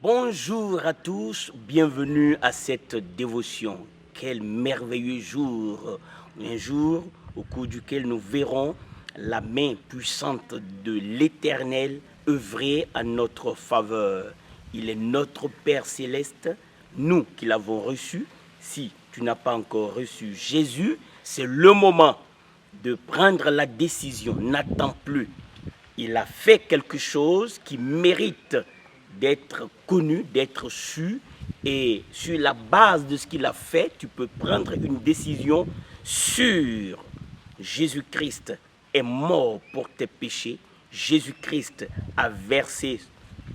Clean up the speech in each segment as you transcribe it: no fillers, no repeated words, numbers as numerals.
Bonjour à tous, bienvenue à cette dévotion. Quel merveilleux jour, un jour au cours duquel nous verrons la main puissante de l'Éternel œuvrer à notre faveur. Il est notre Père céleste, nous qui l'avons reçu. Si tu n'as pas encore reçu Jésus, c'est le moment de prendre la décision. N'attends plus. Il a fait quelque chose qui mérite d'être connu, d'être su, et sur la base de ce qu'il a fait, tu peux prendre une décision sûre. Jésus-Christ est mort pour tes péchés. Jésus-Christ a versé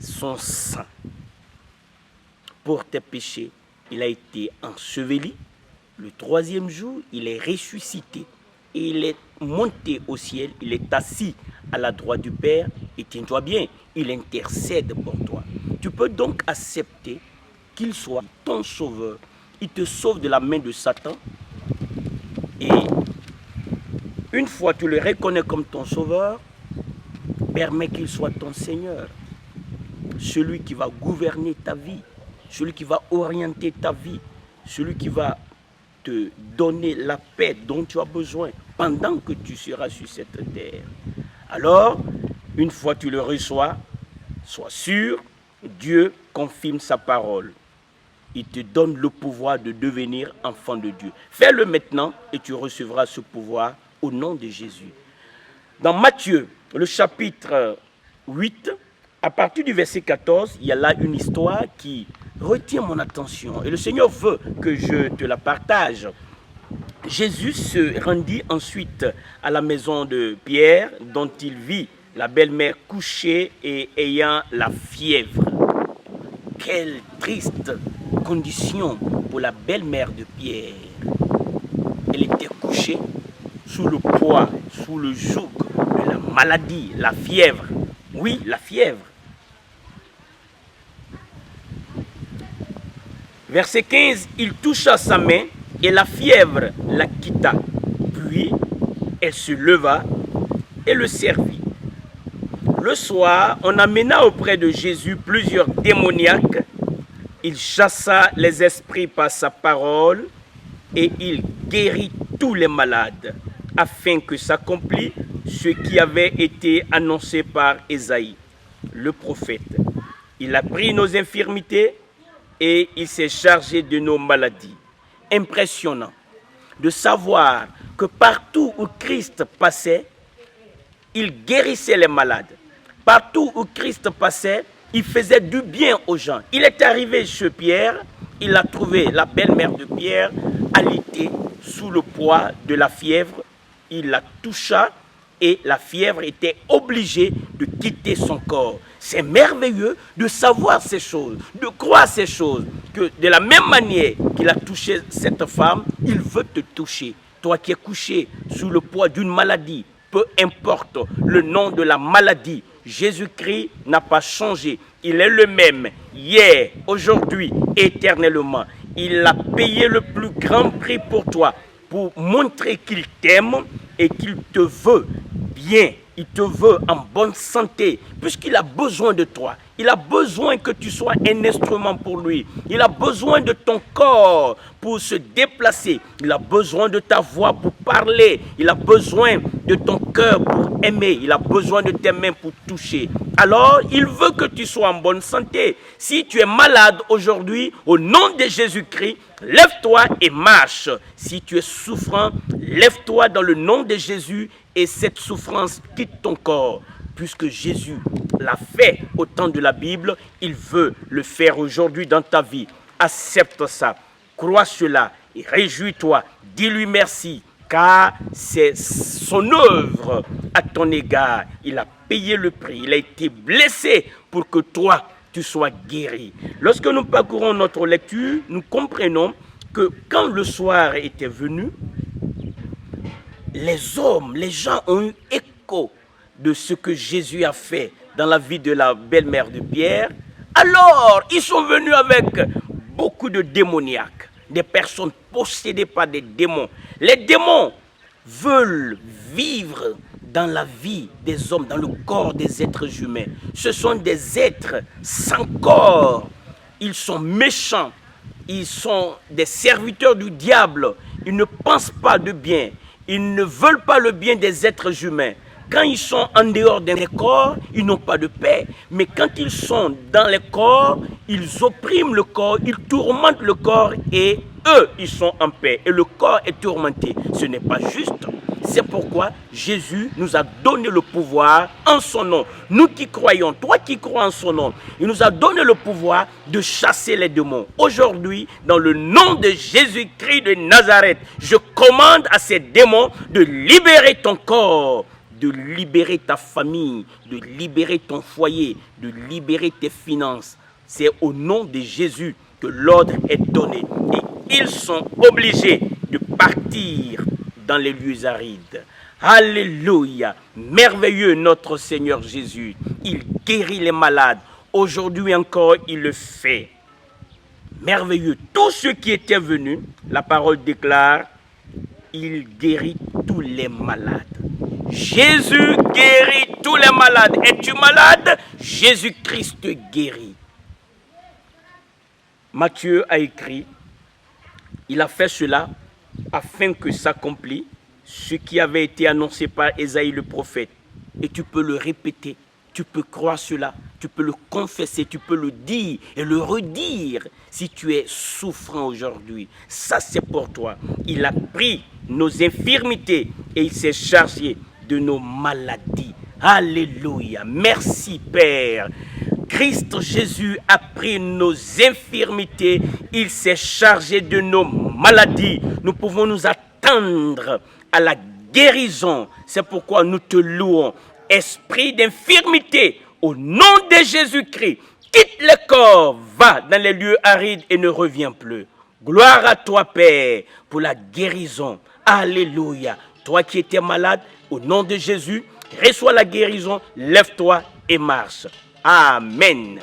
son sang pour tes péchés. Il a été enseveli. Le troisième jour, il est ressuscité. Et il est monté au ciel. Il est assis à la droite du Père. Et tiens-toi bien, il intercède pour toi. Tu peux donc accepter qu'il soit ton sauveur. Il te sauve de la main de Satan. Et une fois que tu le reconnais comme ton sauveur, permets qu'il soit ton Seigneur. Celui qui va gouverner ta vie. Celui qui va orienter ta vie. Celui qui va te donner la paix dont tu as besoin pendant que tu seras sur cette terre. Alors, une fois que tu le reçois, sois sûr, Dieu confirme sa parole. Il te donne le pouvoir de devenir enfant de Dieu. Fais-le maintenant et tu recevras ce pouvoir au nom de Jésus. Dans Matthieu, le chapitre 8, à partir du verset 14, il y a là une histoire qui retient mon attention. Et le Seigneur veut que je te la partage. Jésus se rendit ensuite à la maison de Pierre, dont il vit la belle-mère couchée et ayant la fièvre. Quelle triste condition pour la belle-mère de Pierre. Elle était couchée sous le poids, sous le joug de la maladie, la fièvre. Oui, la fièvre. Verset 15, il toucha sa main et la fièvre la quitta. Puis, elle se leva et le servit. Le soir, on amena auprès de Jésus plusieurs démoniaques. Il chassa les esprits par sa parole et il guérit tous les malades, afin que s'accomplisse ce qui avait été annoncé par Ésaïe, le prophète. Il a pris nos infirmités et il s'est chargé de nos maladies. Impressionnant de savoir que partout où Christ passait, il guérissait les malades. Partout où Christ passait, il faisait du bien aux gens. Il est arrivé chez Pierre, il a trouvé la belle-mère de Pierre alitée sous le poids de la fièvre. Il la toucha et la fièvre était obligée de quitter son corps. C'est merveilleux de savoir ces choses, de croire ces choses, que de la même manière qu'il a touché cette femme, il veut te toucher. Toi qui es couché sous le poids d'une maladie, peu importe le nom de la maladie, Jésus-Christ n'a pas changé. Il est le même hier, aujourd'hui, éternellement. Il a payé le plus grand prix pour toi, pour montrer qu'il t'aime et qu'il te veut bien. Il te veut en bonne santé, puisqu'il a besoin de toi. Il a besoin que tu sois un instrument pour lui. Il a besoin de ton corps pour se déplacer. Il a besoin de ta voix pour parler. Il a besoin de ton cœur pour aimer. Il a besoin de tes mains pour toucher. Alors, il veut que tu sois en bonne santé. Si tu es malade aujourd'hui, au nom de Jésus-Christ, lève-toi et marche. Si tu es souffrant, lève-toi dans le nom de Jésus et cette souffrance quitte ton corps. Puisque Jésus l'a fait au temps de la Bible, il veut le faire aujourd'hui dans ta vie. Accepte ça, crois cela et réjouis-toi. Dis-lui merci, car c'est son œuvre à ton égard. Il a payé le prix, il a été blessé pour que toi, tu sois guéri. Lorsque nous parcourons notre lecture, nous comprenons que quand le soir était venu, les hommes, les gens ont eu écho de ce que Jésus a fait dans la vie de la belle-mère de Pierre. Alors, ils sont venus avec beaucoup de démoniaques, des personnes possédées par des démons. Les démons veulent vivre dans la vie des hommes, dans le corps des êtres humains. Ce sont des êtres sans corps. Ils sont méchants. Ils sont des serviteurs du diable. Ils ne pensent pas de bien. Ils ne veulent pas le bien des êtres humains. Quand ils sont en dehors des corps, ils n'ont pas de paix. Mais quand ils sont dans les corps, ils oppriment le corps, ils tourmentent le corps et eux, ils sont en paix. Et le corps est tourmenté. Ce n'est pas juste. C'est pourquoi Jésus nous a donné le pouvoir en son nom. Nous qui croyons, toi qui crois en son nom, il nous a donné le pouvoir de chasser les démons. Aujourd'hui, dans le nom de Jésus-Christ de Nazareth, je commande à ces démons de libérer ton corps, de libérer ta famille, de libérer ton foyer, de libérer tes finances. C'est au nom de Jésus que l'ordre est donné. Et ils sont obligés de partir dans les lieux arides. Alléluia. Merveilleux notre Seigneur Jésus. Il guérit les malades. Aujourd'hui encore, il le fait. Merveilleux. Tous ceux qui étaient venus, la parole déclare, il guérit tous les malades. Jésus guérit tous les malades. Es-tu malade? Jésus-Christ te guérit. Matthieu a écrit, il a fait cela afin que s'accomplisse ce qui avait été annoncé par Ésaïe le prophète. Et tu peux le répéter, tu peux croire cela, tu peux le confesser, tu peux le dire et le redire si tu es souffrant aujourd'hui. Ça c'est pour toi. Il a pris nos infirmités et il s'est chargé de nos maladies. Alléluia. Merci Père. Christ Jésus a pris nos infirmités, il s'est chargé de nos maladies. Nous pouvons nous attendre à la guérison. C'est pourquoi nous te louons. Esprit d'infirmité, au nom de Jésus-Christ, quitte le corps, va dans les lieux arides et ne reviens plus. Gloire à toi Père pour la guérison. Alléluia. Toi qui étais malade, au nom de Jésus, reçois la guérison, lève-toi et marche. Amen.